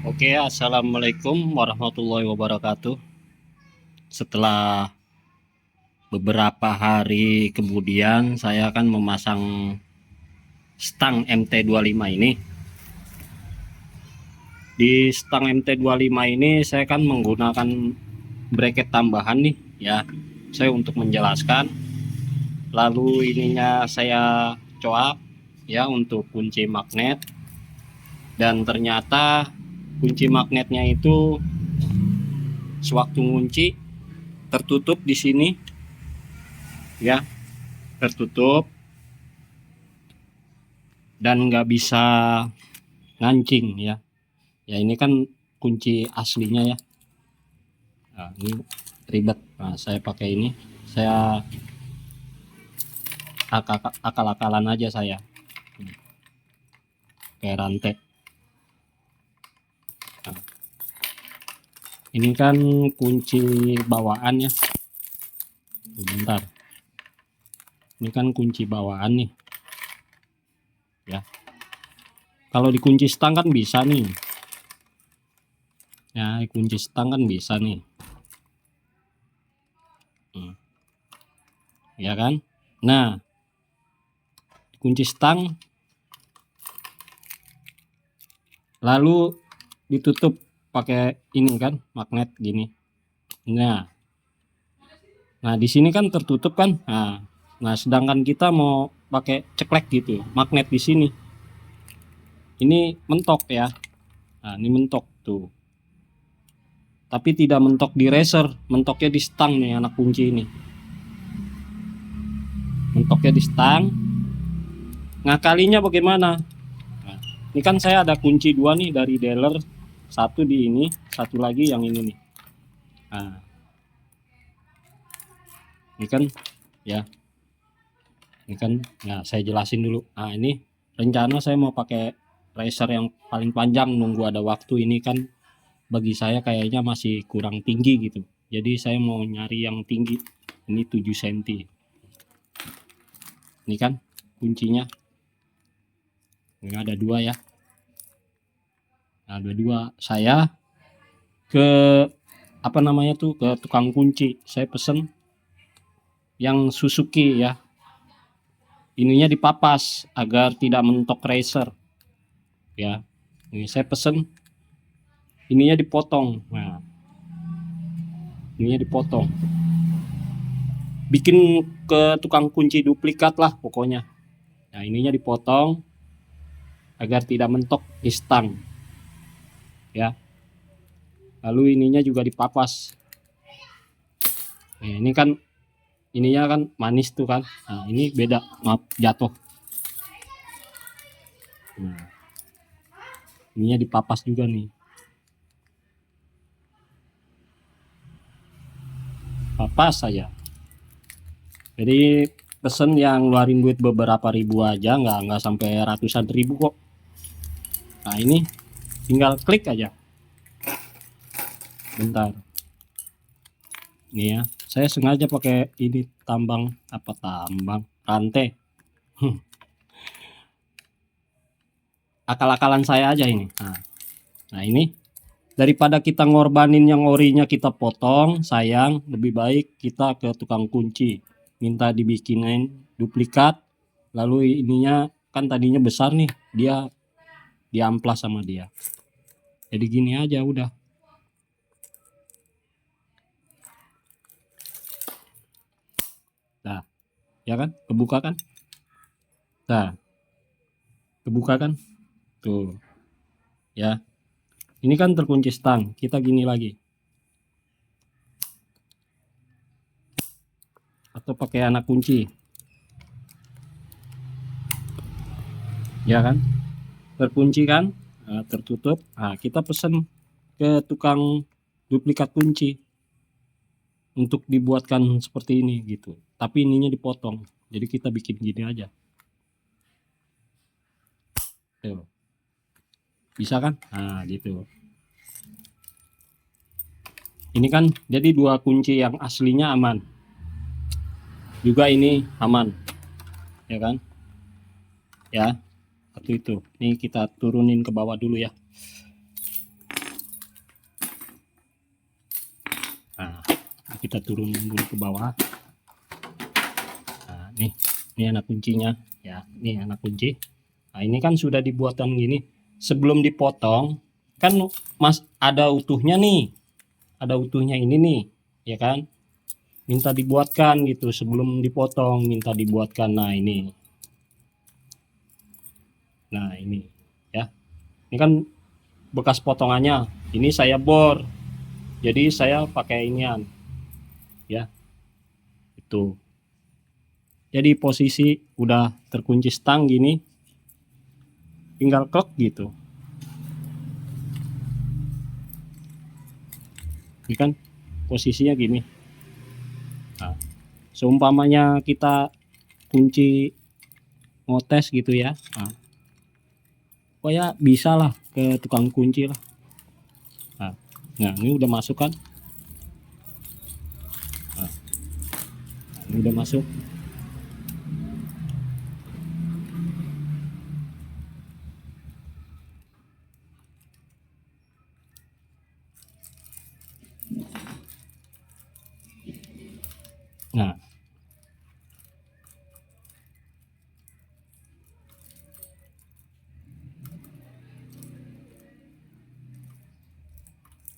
Oke, assalamualaikum warahmatullahi wabarakatuh. Setelah beberapa hari kemudian, saya akan memasang stang MT25 ini. Di stang MT25 ini saya akan menggunakan bracket tambahan nih, ya. Saya untuk menjelaskan. Lalu ininya saya coak, ya, untuk kunci magnet. Dan ternyata kunci magnetnya itu sewaktu ngunci tertutup di sini, ya, tertutup dan nggak bisa ngancing, ya. Ya ini kan kunci aslinya, ya. Nah, ini ribet. Nah, saya pakai ini, saya akal-akalan aja saya kayak rantai. Nah, ini kan kunci bawaan, ya. Bentar, ini kan kunci bawaan nih, ya. Kalau dikunci stang kan bisa nih, ya, kunci stang kan bisa nih, ya kan. Nah, kunci stang lalu ditutup pakai ini kan magnet gini. Nah di sini kan tertutup kan. Nah sedangkan kita mau pakai ceklek gitu, magnet di sini ini mentok, ya. Nah ini mentok tuh, tapi tidak mentok di racer, mentoknya di stang nih, anak kunci ini mentoknya di stang. Ngakalinya bagaimana? Nah, ini kan saya ada kunci dua nih dari dealer, satu di ini, satu lagi yang ini nih. Nah ini kan, ya, ini kan, ya, saya jelasin dulu. Nah ini rencana saya mau pakai racer yang paling panjang, nunggu ada waktu. Ini kan bagi saya kayaknya masih kurang tinggi gitu, jadi saya mau nyari yang tinggi. Ini 7 cm. Ini kan kuncinya, ini ada dua, ya. Nah, ada dua. Saya ke apa namanya tuh, ke tukang kunci, saya pesen yang Suzuki, ya. Ininya dipapas agar tidak mentok racer, ya. Ini saya pesen ininya dipotong. Nah ininya dipotong, bikin ke tukang kunci duplikat lah pokoknya. Nah ininya dipotong agar tidak mentok di stang, ya. Lalu ininya juga dipapas. Nah, ini kan ininya kan manis tuh kan. Nah ini beda, maaf, jatuh. Nah, ininya dipapas juga nih, papas saja. Jadi pesen yang ngeluarin duit beberapa ribu aja, nggak sampai ratusan ribu kok. Nah ini tinggal klik aja. Bentar, ini ya, saya sengaja pakai ini tambang, apa tambang, rantai. Akal-akalan saya aja ini. Nah ini, daripada kita ngorbanin yang orinya kita potong, sayang, lebih baik kita ke tukang kunci, minta dibikinin duplikat. Lalu ininya kan tadinya besar nih, dia diamplas sama dia, jadi gini aja udah. Nah ya kan, kebuka kan. Nah kebuka kan tuh, ya. Ini kan terkunci stang, kita gini lagi, atau pakai anak kunci, ya kan, terkunci kan. Nah, tertutup. Nah kita pesen ke tukang duplikat kunci untuk dibuatkan seperti ini gitu, tapi ininya dipotong, jadi kita bikin gini aja tuh, bisa kan. Nah gitu. Ini kan jadi dua kunci yang aslinya aman juga, ini aman, ya kan, ya. Satu itu, ini kita turunin ke bawah dulu, ya. kita turunin dulu ke bawah. Nah, ini anak kuncinya ya, ini anak kunci. Nah, ini kan sudah dibuatkan gini. Sebelum dipotong kan Mas ada utuhnya nih. Ada utuhnya ini nih, ya kan? Minta dibuatkan gitu sebelum dipotong, minta dibuatkan. Nah, ini. Nah, ini ya. Ini kan bekas potongannya. Ini saya bor. Jadi saya pakai inian. Ya. Itu. Jadi posisi udah terkunci stang gini. Tinggal klek gitu. Ini kan posisinya gini. Nah, seumpamanya kita kunci ngotes gitu ya. Pokoknya bisa lah ke tukang kunci lah. Nah, ini udah masuk kan? Nah, ini udah masuk.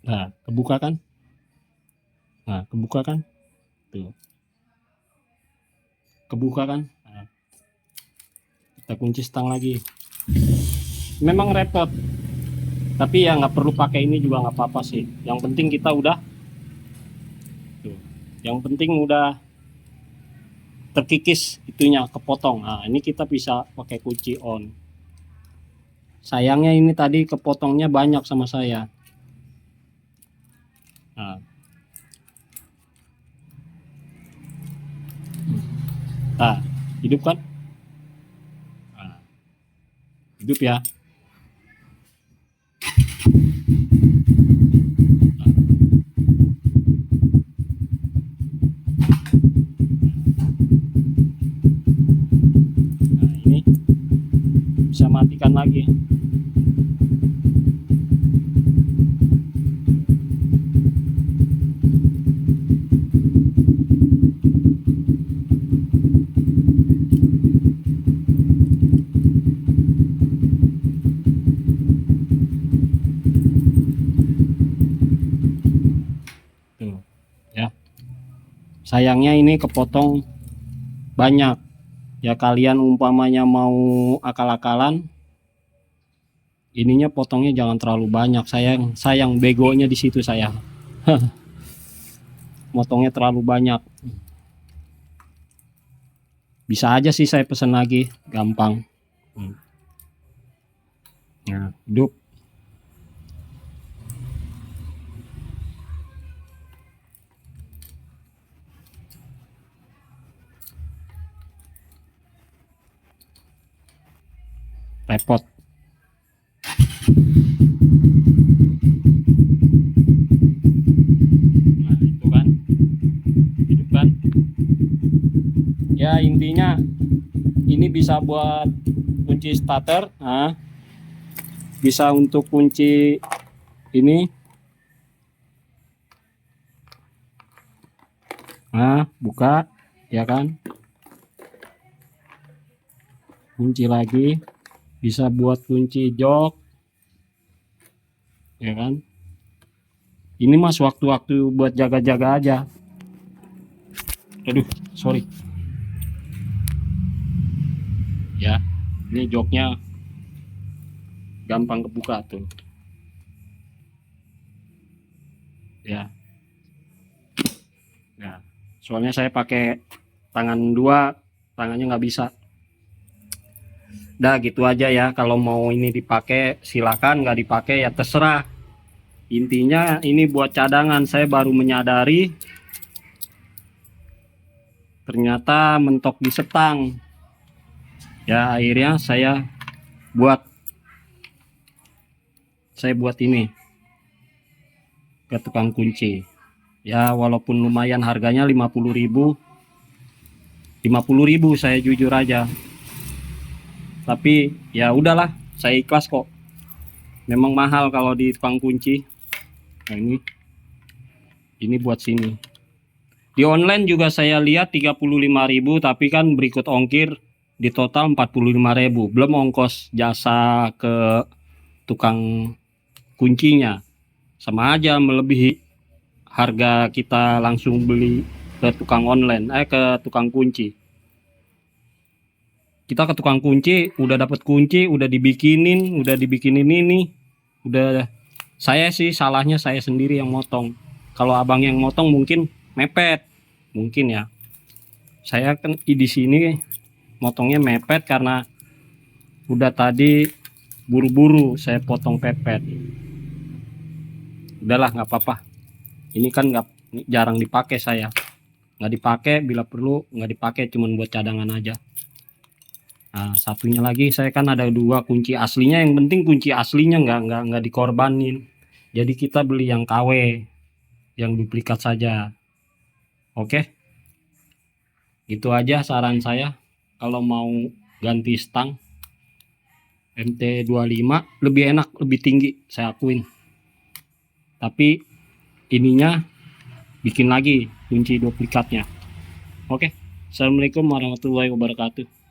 Nah, kebuka kan? Nah, kebuka kan? Tuh. Kebuka kan? Nah, kita kunci stang lagi. Memang repot, tapi ya nggak perlu pakai ini juga nggak apa-apa sih. Yang penting kita udah tuh. Yang penting udah terkikis itunya, kepotong. Nah, ini kita bisa pakai kunci on. Sayangnya ini tadi kepotongnya banyak sama saya. Nah, hidup kan? Nah, hidup ya. Nah, ini bisa matikan lagi. Tuh, ya. Sayangnya ini kepotong banyak. Ya kalian umpamanya mau akal-akalan, ininya potongnya jangan terlalu banyak. Sayang begonya di situ saya. Motongnya terlalu banyak. Bisa aja sih saya pesen lagi, gampang. Nah, hidup. Repot. Nah, itu kan. Hidup kan. Ya intinya ini bisa buat kunci starter. Nah, bisa untuk kunci ini. Nah, buka ya kan. Kunci lagi. Bisa buat kunci jok. Ya kan. Ini mas waktu-waktu buat jaga-jaga aja. Aduh, sorry. Ya, ini joknya gampang kebuka tuh. Ya. Nah, soalnya saya pakai tangan dua, tangannya nggak bisa. Dah gitu aja ya. Kalau mau ini dipakai silakan, nggak dipakai ya terserah. Intinya ini buat cadangan. Saya baru menyadari ternyata mentok di setang. Ya akhirnya saya buat ini ke tukang kunci. Ya walaupun lumayan harganya 50.000, saya jujur aja. Tapi ya udahlah, saya ikhlas kok. Memang mahal kalau di tukang kunci. Nah, ini buat sini. Di online juga saya lihat 35.000, tapi kan berikut ongkir di total 45.000, belum ongkos jasa ke tukang kuncinya. Sama aja melebihi harga kita langsung beli ke tukang online, ke tukang kunci. Kita ke tukang kunci udah dapat kunci, udah dibikinin ini, udah. Saya sih salahnya saya sendiri yang motong. Kalau abang yang motong mungkin mepet, mungkin ya. Saya kan di sini motongnya mepet karena udah tadi buru-buru saya potong pepet. Udahlah, nggak apa-apa. Ini kan nggak jarang dipakai saya. Nggak dipakai, bila perlu nggak dipakai, cuman buat cadangan aja. Nah, satunya lagi saya kan ada 2 kunci aslinya, yang penting kunci aslinya nggak dikorbanin. Jadi kita beli yang KW, yang duplikat saja. Oke, itu aja saran saya. Kalau mau ganti stang MT25 lebih enak, lebih tinggi, saya akuin. Tapi ininya bikin lagi kunci duplikatnya. Oke, assalamualaikum warahmatullahi wabarakatuh.